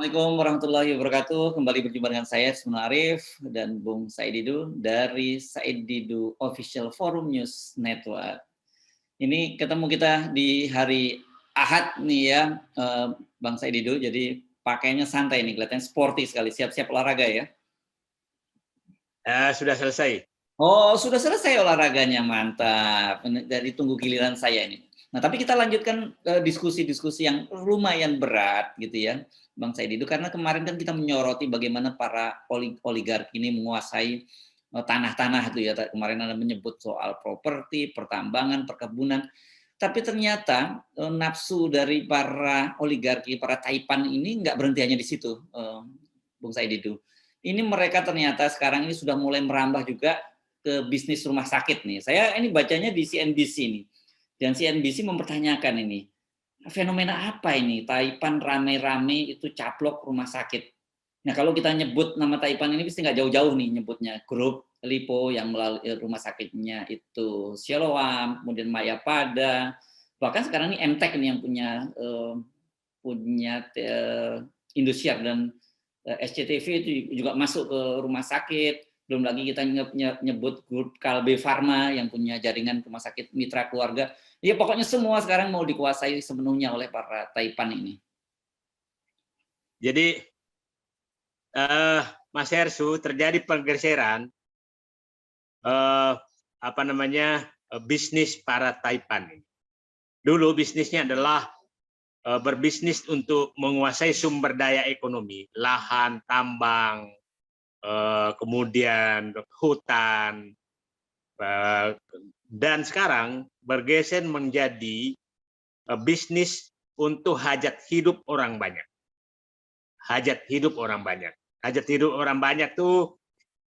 Assalamualaikum warahmatullahi wabarakatuh. Kembali berjumpa dengan saya Ismun Arif dan Bung Said Didu dari Said Didu Official Forum News Network. Ini ketemu kita di hari Ahad nih ya, Bang Said Didu. Jadi pakainya santai nih, kelihatannya sporty sekali. Siap-siap olahraga ya? Sudah selesai. Oh, sudah selesai olahraganya, mantap. Jadi tunggu giliran saya ini. Nah, tapi kita lanjutkan diskusi-diskusi yang lumayan berat gitu ya, Bang Said itu karena kemarin kan kita menyoroti bagaimana para oligarki ini menguasai tanah-tanah itu ya. Kemarin Anda menyebut soal properti, pertambangan, perkebunan. Tapi ternyata nafsu dari para oligarki, para taipan ini nggak berhenti hanya di situ, Bung Said itu. Ini mereka ternyata sekarang ini sudah mulai merambah juga ke bisnis rumah sakit nih. Saya ini bacanya di CNBC nih. Dan CNBC mempertanyakan ini, fenomena apa ini? Taipan rame-rame itu caplok rumah sakit. Nah kalau kita nyebut nama Taipan ini pasti nggak jauh-jauh nih nyebutnya. Grup Lipo yang melalui rumah sakitnya itu Siloam, kemudian Mayapada, bahkan sekarang ini MTEK nih yang punya Indosiar dan SCTV itu juga masuk ke rumah sakit. Belum lagi kita nyebut grup Kalbe Farma yang punya jaringan rumah sakit mitra keluarga. Ya pokoknya semua sekarang mau dikuasai sepenuhnya oleh para Taipan ini. Jadi Mas Hersu, terjadi pergeseran bisnis para Taipan. Dulu bisnisnya adalah berbisnis untuk menguasai sumber daya ekonomi, lahan, tambang, kemudian hutan, dan sekarang bergeser menjadi bisnis untuk hajat hidup orang banyak. Hajat hidup orang banyak. Hajat hidup orang banyak tuh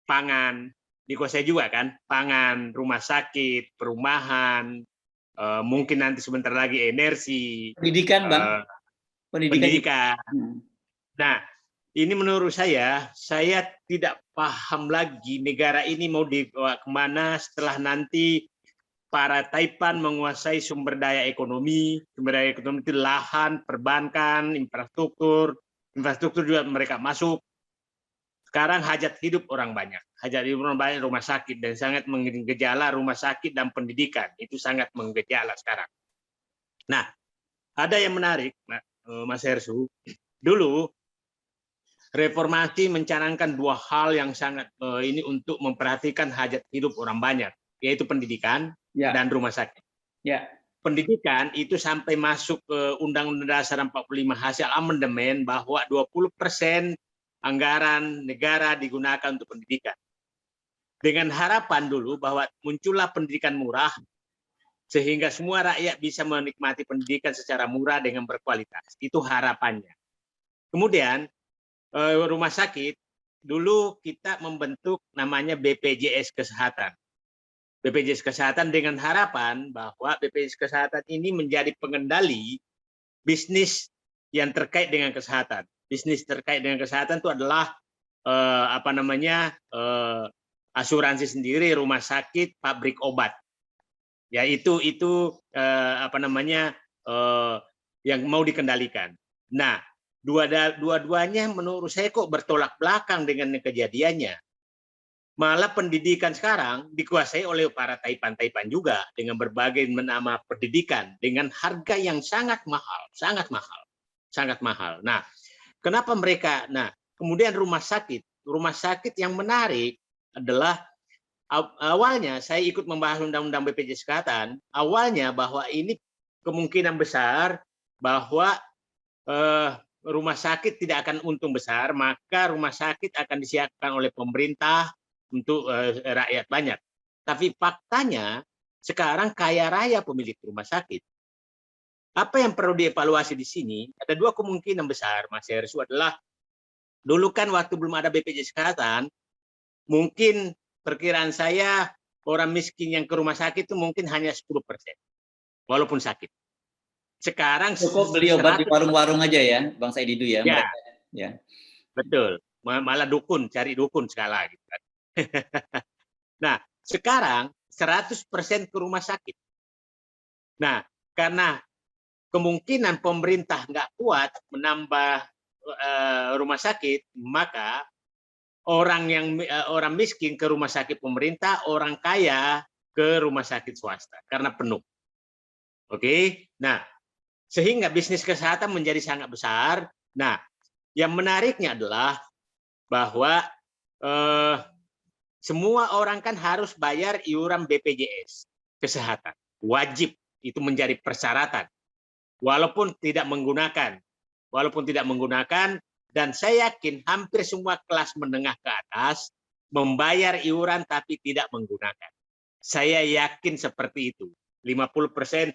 pangan, dikuasai juga kan, pangan, rumah sakit, perumahan, mungkin nanti sebentar lagi energi, pendidikan, Bang. Pendidikan. Nah, ini menurut saya tidak paham lagi negara ini mau dibawa kemana setelah nanti para Taipan menguasai sumber daya ekonomi itu lahan, perbankan, infrastruktur juga mereka masuk. Sekarang hajat hidup orang banyak, rumah sakit, dan sangat menggejala rumah sakit dan pendidikan, itu sangat menggejala sekarang. Nah, ada yang menarik, Mas Hersu, dulu reformasi mencanangkan dua hal yang sangat ini untuk memperhatikan hajat hidup orang banyak, yaitu pendidikan dan rumah sakit. Pendidikan itu sampai masuk ke Undang-Undang Dasar 45 hasil amandemen bahwa 20% anggaran negara digunakan untuk pendidikan. Dengan harapan dulu bahwa muncullah pendidikan murah sehingga semua rakyat bisa menikmati pendidikan secara murah dengan berkualitas. Itu harapannya. Kemudian rumah sakit, dulu kita membentuk namanya BPJS Kesehatan. BPJS Kesehatan dengan harapan bahwa BPJS Kesehatan ini menjadi pengendali bisnis yang terkait dengan kesehatan. Bisnis terkait dengan kesehatan itu adalah asuransi sendiri, rumah sakit, pabrik obat. Ya itu yang mau dikendalikan. Nah, dua-duanya menurut saya kok bertolak belakang dengan kejadiannya. Malah pendidikan sekarang dikuasai oleh para Taipan juga dengan berbagai nama pendidikan dengan harga yang sangat mahal. Nah, kenapa mereka? Nah, kemudian rumah sakit yang menarik adalah awalnya saya ikut membahas undang-undang BPJS Kesehatan. Awalnya bahwa ini kemungkinan besar bahwa rumah sakit tidak akan untung besar, maka rumah sakit akan disiapkan oleh pemerintah untuk rakyat banyak. Tapi faktanya sekarang kaya raya pemilik rumah sakit. Apa yang perlu dievaluasi di sini? Ada dua kemungkinan besar, Mas Hersu, adalah dulu kan waktu belum ada BPJS Kesehatan, mungkin perkiraan saya orang miskin yang ke rumah sakit itu mungkin hanya 10%, walaupun sakit. Sekarang cukup beli obat di warung-warung aja ya, Bang Said Didu ya. Ya, mereka, ya. Betul. Malah cari dukun segala gitu kan. Nah, sekarang 100% ke rumah sakit. Nah, karena kemungkinan pemerintah nggak kuat menambah rumah sakit, maka orang miskin ke rumah sakit pemerintah, orang kaya ke rumah sakit swasta karena penuh. Oke. Nah, sehingga bisnis kesehatan menjadi sangat besar. Nah, yang menariknya adalah bahwa semua orang kan harus bayar iuran BPJS kesehatan. Wajib, itu menjadi persyaratan. Walaupun tidak menggunakan. Dan saya yakin hampir semua kelas menengah ke atas membayar iuran tapi tidak menggunakan. Saya yakin seperti itu. 50%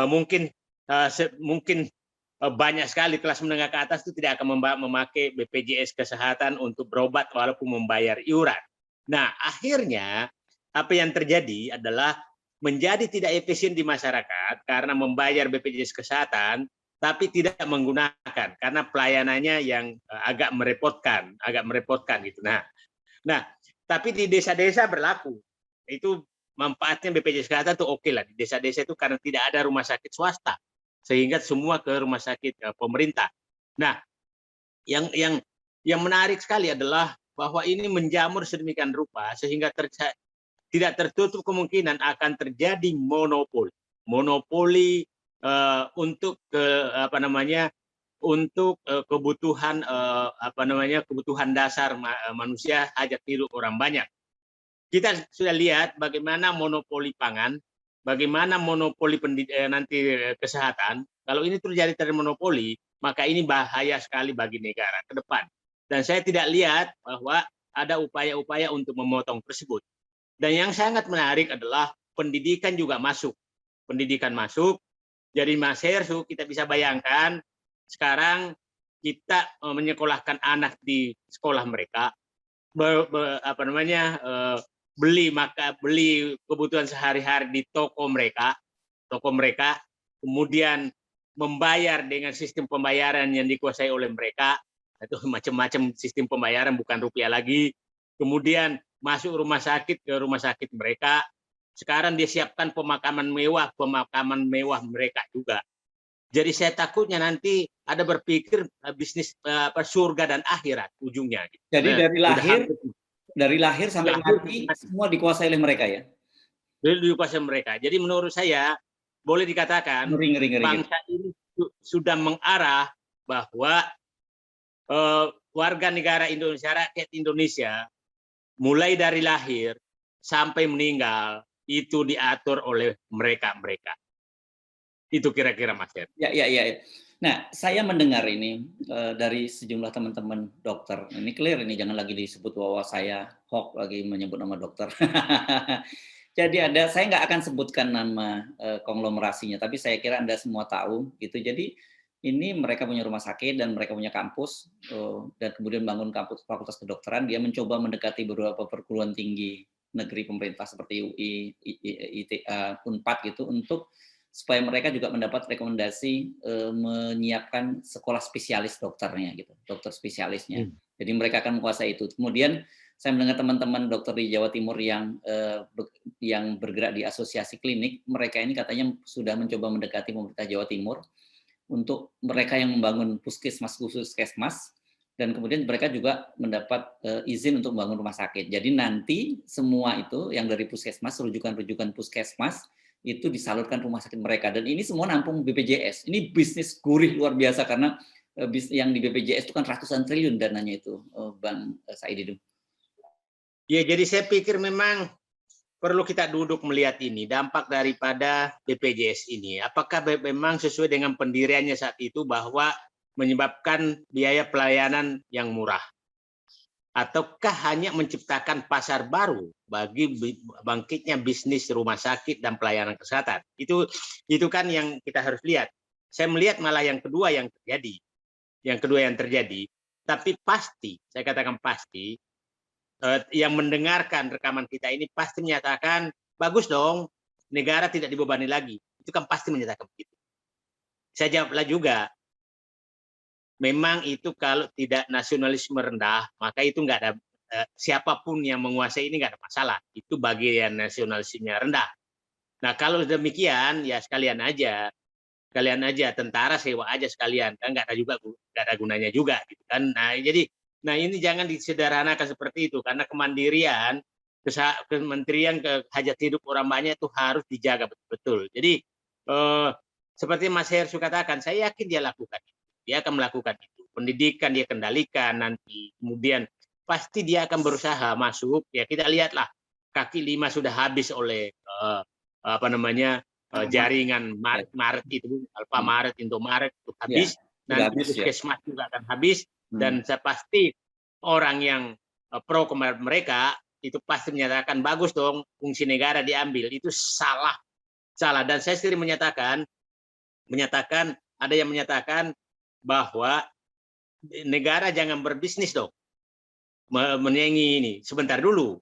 mungkin banyak sekali kelas menengah ke atas itu tidak akan memakai BPJS kesehatan untuk berobat walaupun membayar iuran. Nah, akhirnya apa yang terjadi adalah menjadi tidak efisien di masyarakat karena membayar BPJS kesehatan tapi tidak menggunakan karena pelayanannya yang agak merepotkan gitu. Nah, tapi di desa-desa berlaku. Itu manfaatnya BPJS kesehatan itu oke lah di desa-desa itu karena tidak ada rumah sakit swasta sehingga semua ke rumah sakit pemerintah. Nah, yang menarik sekali adalah bahwa ini menjamur sedemikian rupa sehingga tidak tertutup kemungkinan akan terjadi monopoli untuk kebutuhan dasar manusia, hajat hidup orang banyak. Kita sudah lihat bagaimana monopoli pangan, bagaimana monopoli nanti kesehatan. Kalau ini terjadi monopoli, maka ini bahaya sekali bagi negara ke depan. Dan saya tidak lihat bahwa ada upaya-upaya untuk memotong tersebut. Dan yang sangat menarik adalah pendidikan juga masuk. Pendidikan masuk. Jadi Mas Hersu, kita bisa bayangkan sekarang kita menyekolahkan anak di sekolah mereka, beli kebutuhan sehari-hari di toko mereka, kemudian membayar dengan sistem pembayaran yang dikuasai oleh mereka, itu macam-macam sistem pembayaran bukan rupiah lagi, kemudian masuk rumah sakit ke rumah sakit mereka, sekarang dia siapkan pemakaman mewah mereka juga. Jadi saya takutnya nanti ada berpikir bisnis surga dan akhirat ujungnya. Jadi dari lahir sampai mati semua dikuasai oleh mereka ya? Dikuasai mereka. Jadi menurut saya boleh dikatakan bangsa ini sudah mengarah bahwa warga negara Indonesia, rakyat Indonesia mulai dari lahir sampai meninggal itu diatur oleh mereka. Itu kira-kira Mas Her. Ya. Nah, saya mendengar ini dari sejumlah teman-teman dokter. Ini clear ini, jangan lagi disebut bahwa saya hoax lagi menyebut nama dokter. Jadi saya nggak akan sebutkan nama konglomerasinya, tapi saya kira Anda semua tahu gitu. Jadi ini mereka punya rumah sakit dan mereka punya kampus dan kemudian bangun kampus fakultas kedokteran. Dia mencoba mendekati beberapa perguruan tinggi negeri pemerintah seperti UI, ITA, Unpad gitu untuk supaya mereka juga mendapat rekomendasi menyiapkan sekolah spesialis dokternya gitu, dokter spesialisnya. Jadi mereka akan menguasai itu. Kemudian saya mendengar teman-teman dokter di Jawa Timur yang bergerak di asosiasi klinik, mereka ini katanya sudah mencoba mendekati pemerintah Jawa Timur untuk mereka yang membangun puskesmas dan kemudian mereka juga mendapat izin untuk membangun rumah sakit. Jadi nanti semua itu yang dari puskesmas, rujukan-rujukan puskesmas itu disalurkan rumah sakit mereka, dan ini semua nampung BPJS. Ini bisnis gurih luar biasa karena yang di BPJS itu kan ratusan triliun dananya itu, Bang Said Didu. Ya, jadi saya pikir memang perlu kita duduk melihat ini dampak daripada BPJS ini. Apakah memang sesuai dengan pendiriannya saat itu bahwa menyebabkan biaya pelayanan yang murah, ataukah hanya menciptakan pasar baru bagi bangkitnya bisnis rumah sakit dan pelayanan kesehatan? Itu kan yang kita harus lihat. Saya melihat malah yang kedua yang terjadi. Tapi pasti, saya katakan pasti, yang mendengarkan rekaman kita ini pasti menyatakan bagus dong, negara tidak dibebani lagi. Itu kan pasti menyatakan begitu. Saya jawablah juga, memang itu kalau tidak nasionalisme rendah, maka itu nggak ada siapapun yang menguasai ini nggak ada masalah. Itu bagian nasionalismenya rendah. Nah kalau demikian ya sekalian aja kalian aja tentara sewa aja sekalian, kan nggak ada juga, nggak ada gunanya juga gitu kan. Nah jadi, nah ini jangan disederhanakan seperti itu, karena kemandirian kementerian hajat hidup orang banyak itu harus dijaga betul-betul. Jadi seperti Mas Hersu katakan, saya yakin dia lakukan itu. Dia akan melakukan itu. Pendidikan dia kendalikan nanti, kemudian pasti dia akan berusaha masuk. Ya kita lihatlah, kaki lima sudah habis oleh apa namanya jaringan Maret itu, Alfamaret, Indomaret itu habis. Ya, Nanti Puskesmas juga akan habis. Dan saya pasti orang yang pro kepada mereka itu pasti menyatakan bagus dong fungsi negara diambil. Itu salah. Dan saya sendiri menyatakan ada yang menyatakan bahwa negara jangan berbisnis dong menyengi ini. Sebentar dulu.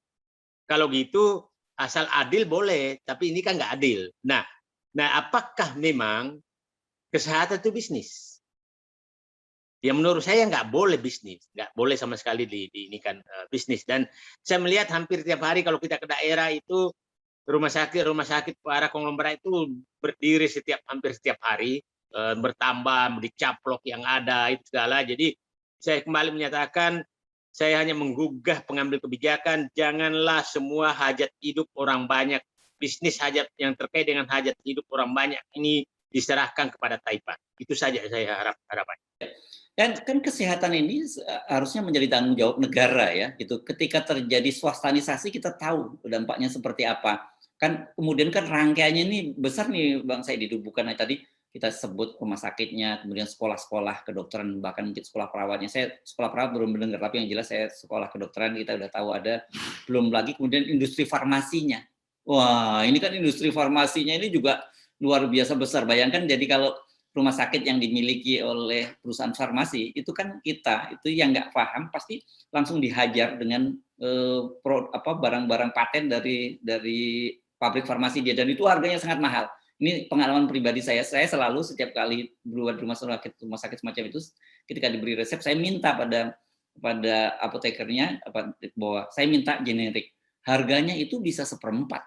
Kalau gitu asal adil boleh, tapi ini kan nggak adil. Nah, apakah memang kesehatan itu bisnis? Ya menurut saya nggak boleh bisnis, nggak boleh sama sekali ini kan bisnis. Dan saya melihat hampir tiap hari kalau kita ke daerah itu rumah sakit para konglomerat itu berdiri hampir setiap hari, bertambah, dicaplok yang ada itu segala. Jadi saya kembali menyatakan, saya hanya menggugah pengambil kebijakan, janganlah semua hajat hidup orang banyak, bisnis hajat yang terkait dengan hajat hidup orang banyak ini diserahkan kepada Taipan. Itu saja saya harapan. Dan kan kesehatan ini harusnya menjadi tanggung jawab negara ya, gitu. Ketika terjadi swastanisasi kita tahu dampaknya seperti apa. Kan kemudian kan rangkaiannya ini besar nih Bang Saidi, bukan tadi kita sebut rumah sakitnya, kemudian sekolah-sekolah kedokteran, bahkan mungkin sekolah perawatnya. Saya sekolah perawat belum mendengar, tapi yang jelas saya sekolah kedokteran kita udah tahu ada. Belum lagi kemudian industri farmasinya. Wah, ini kan industri farmasinya ini juga luar biasa besar. Bayangkan jadi kalau rumah sakit yang dimiliki oleh perusahaan farmasi itu kan kita itu yang nggak paham pasti langsung dihajar dengan barang-barang paten dari pabrik farmasi dia, dan itu harganya sangat mahal. Ini pengalaman pribadi saya selalu setiap kali berobat rumah sakit semacam itu, ketika diberi resep saya minta pada apotekernya bahwa saya minta generik, harganya itu bisa seperempat.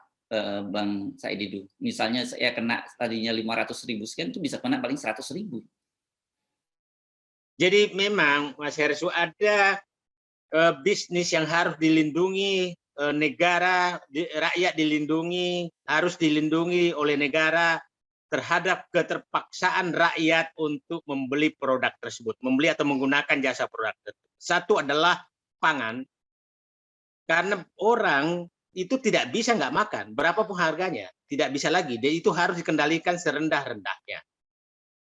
Bang Saidi, misalnya saya kena tadinya 500.000 sekian, itu bisa kena paling 100.000. Jadi memang Mas Hersu ada bisnis yang harus dilindungi negara, rakyat dilindungi, harus dilindungi oleh negara terhadap keterpaksaan rakyat untuk membeli produk tersebut, membeli atau menggunakan jasa produk tersebut. Satu adalah pangan, karena orang itu tidak bisa nggak makan, berapapun harganya, tidak bisa lagi. Dan itu harus dikendalikan serendah-rendahnya,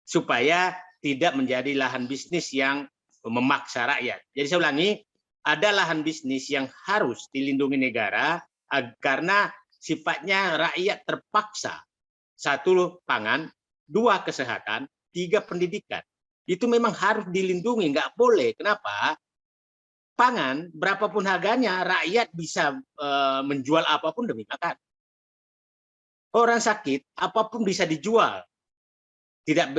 supaya tidak menjadi lahan bisnis yang memaksa rakyat. Jadi saya ulangi, ada lahan bisnis yang harus dilindungi negara, karena sifatnya rakyat terpaksa. Satu, pangan, dua, kesehatan, tiga, pendidikan. Itu memang harus dilindungi, nggak boleh. Kenapa? Pangan, berapapun harganya, rakyat bisa menjual apapun demi makan. Orang sakit, apapun bisa dijual. Tidak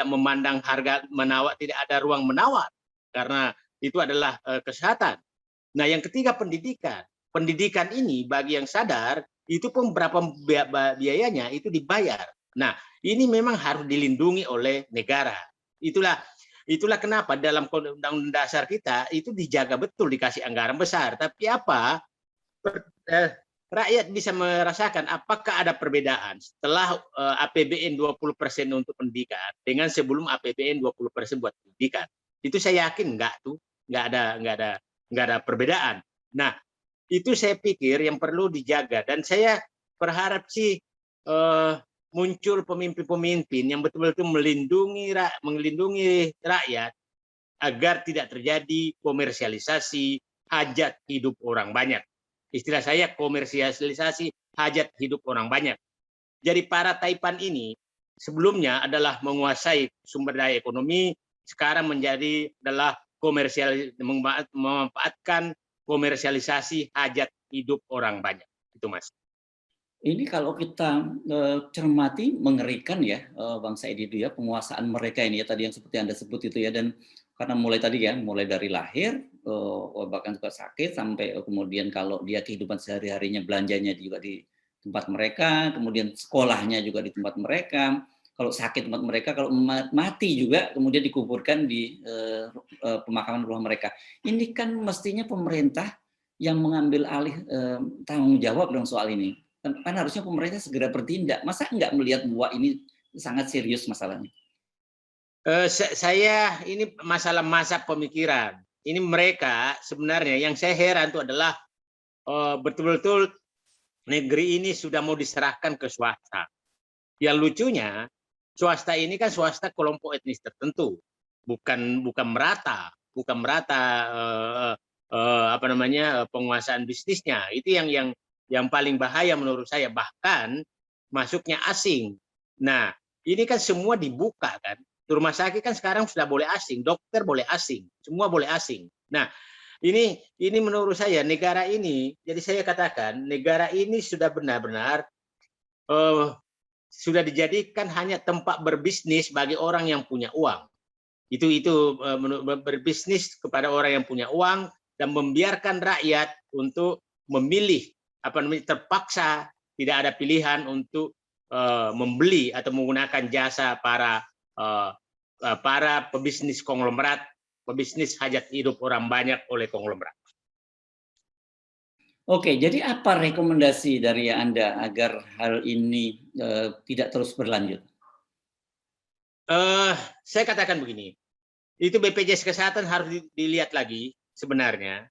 memandang harga menawar, tidak ada ruang menawar. Karena itu adalah kesehatan. Nah, yang ketiga pendidikan. Pendidikan ini bagi yang sadar, itu pun berapa biayanya, itu dibayar. Nah, ini memang harus dilindungi oleh negara. Itulah kenapa dalam Undang-Undang Dasar kita itu dijaga betul, dikasih anggaran besar. Tapi apa? Rakyat bisa merasakan apakah ada perbedaan setelah APBN 20% untuk pendidikan dengan sebelum APBN 20% buat pendidikan. Itu saya yakin nggak ada perbedaan. Nah, itu saya pikir yang perlu dijaga, dan saya berharap sih muncul pemimpin-pemimpin yang betul-betul melindungi rakyat agar tidak terjadi komersialisasi hajat hidup orang banyak. Istilah saya komersialisasi hajat hidup orang banyak. Jadi para Taipan ini sebelumnya adalah menguasai sumber daya ekonomi, sekarang adalah memanfaatkan komersialisasi hajat hidup orang banyak. Itu Mas. Ini kalau kita cermati mengerikan ya, Bang Saidi, itu ya penguasaan mereka ini ya, tadi yang seperti Anda sebut itu ya, dan karena mulai dari lahir bahkan juga sakit, sampai kemudian kalau dia kehidupan sehari-harinya belanjanya juga tempat mereka, kemudian sekolahnya juga di tempat mereka, kalau sakit tempat mereka, kalau mati juga kemudian dikuburkan di pemakaman rumah mereka. Ini kan mestinya pemerintah yang mengambil alih tanggung jawab dong soal ini. Kan harusnya pemerintah segera bertindak. Masa nggak melihat bahwa ini sangat serius masalahnya? Saya ini masalah masa pemikiran. Ini mereka sebenarnya yang saya heran itu adalah betul-betul negeri ini sudah mau diserahkan ke swasta. Yang lucunya, swasta ini kan swasta kelompok etnis tertentu, bukan merata, apa namanya penguasaan bisnisnya. Itu yang paling bahaya menurut saya. Bahkan masuknya asing. Nah, ini kan semua dibuka kan. Rumah sakit kan sekarang sudah boleh asing, dokter boleh asing, semua boleh asing. Nah, ini menurut saya negara ini, jadi saya katakan negara ini sudah benar-benar sudah dijadikan hanya tempat berbisnis bagi orang yang punya uang. Itu berbisnis kepada orang yang punya uang dan membiarkan rakyat untuk memilih, apa namanya, terpaksa tidak ada pilihan untuk membeli atau menggunakan jasa para pebisnis konglomerat, pebisnis hajat hidup orang banyak oleh konglomerat. Oke, jadi apa rekomendasi dari Anda agar hal ini tidak terus berlanjut? Saya katakan begini, itu BPJS Kesehatan harus dilihat lagi sebenarnya,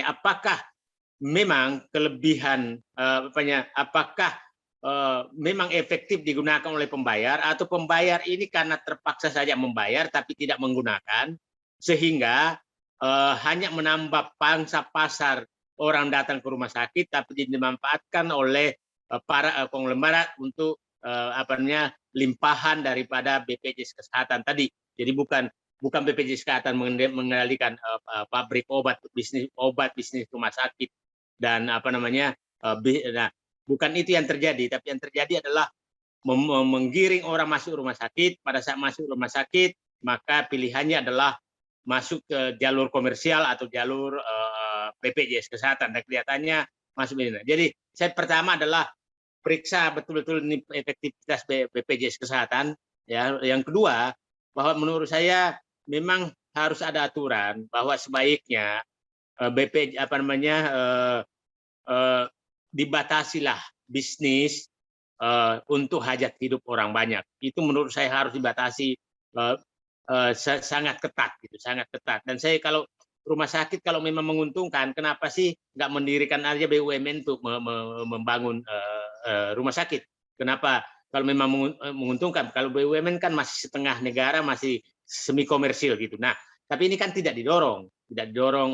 apakah memang kelebihan apakah memang efektif digunakan oleh pembayar, atau pembayar ini karena terpaksa saja membayar tapi tidak menggunakan, sehingga hanya menambah pangsa pasar orang datang ke rumah sakit tapi dimanfaatkan oleh para konglomerat untuk apa namanya limpahan daripada BPJS Kesehatan tadi. Jadi bukan BPJS Kesehatan mengendalikan pabrik obat, bisnis rumah sakit dan apa namanya nah, bukan itu yang terjadi, tapi yang terjadi adalah menggiring orang masuk rumah sakit. Pada saat masuk rumah sakit, maka pilihannya adalah masuk ke jalur komersial atau jalur BPJS Kesehatan. Dan kelihatannya masuk ini. Jadi saya pertama adalah periksa betul-betul efektivitas BPJS Kesehatan. Ya, yang kedua, bahwa menurut saya memang harus ada aturan bahwa sebaiknya dibatasilah bisnis untuk hajat hidup orang banyak. Itu menurut saya harus dibatasi sangat ketat, gitu, sangat ketat. Dan saya kalau rumah sakit kalau memang menguntungkan, kenapa sih nggak mendirikan aja BUMN untuk membangun rumah sakit? Kenapa? Kalau memang menguntungkan, kalau BUMN kan masih setengah negara, masih semi komersil gitu. Nah, tapi ini kan tidak didorong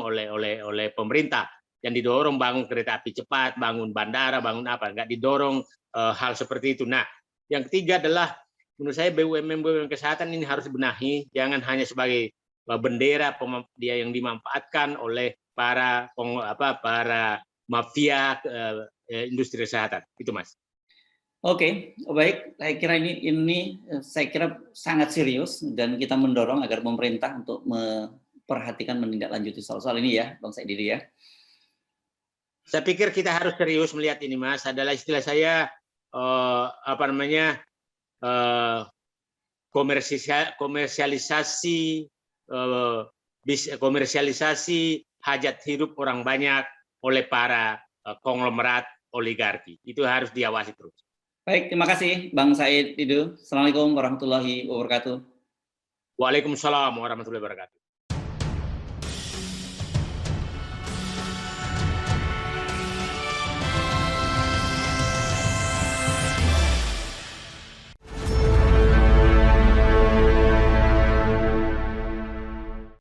oleh pemerintah. Yang didorong bangun kereta api cepat, bangun bandara, bangun apa, nggak didorong hal seperti itu. Nah, yang ketiga adalah menurut saya BUMN kesehatan ini harus dibenahi, jangan hanya sebagai bendera dia yang dimanfaatkan oleh para mafia industri kesehatan. Itu, Mas. Oke, baik. Saya kira ini saya kira sangat serius dan kita mendorong agar pemerintah untuk memperhatikan menindaklanjuti soal ini ya, Bang Saididi ya. Saya pikir kita harus serius melihat ini, Mas. Adalah istilah saya apa namanya komersialisasi hajat hidup orang banyak oleh para konglomerat oligarki. Itu harus diawasi terus. Baik, terima kasih Bang Said Didu. Assalamualaikum warahmatullahi wabarakatuh. Waalaikumsalam warahmatullahi wabarakatuh.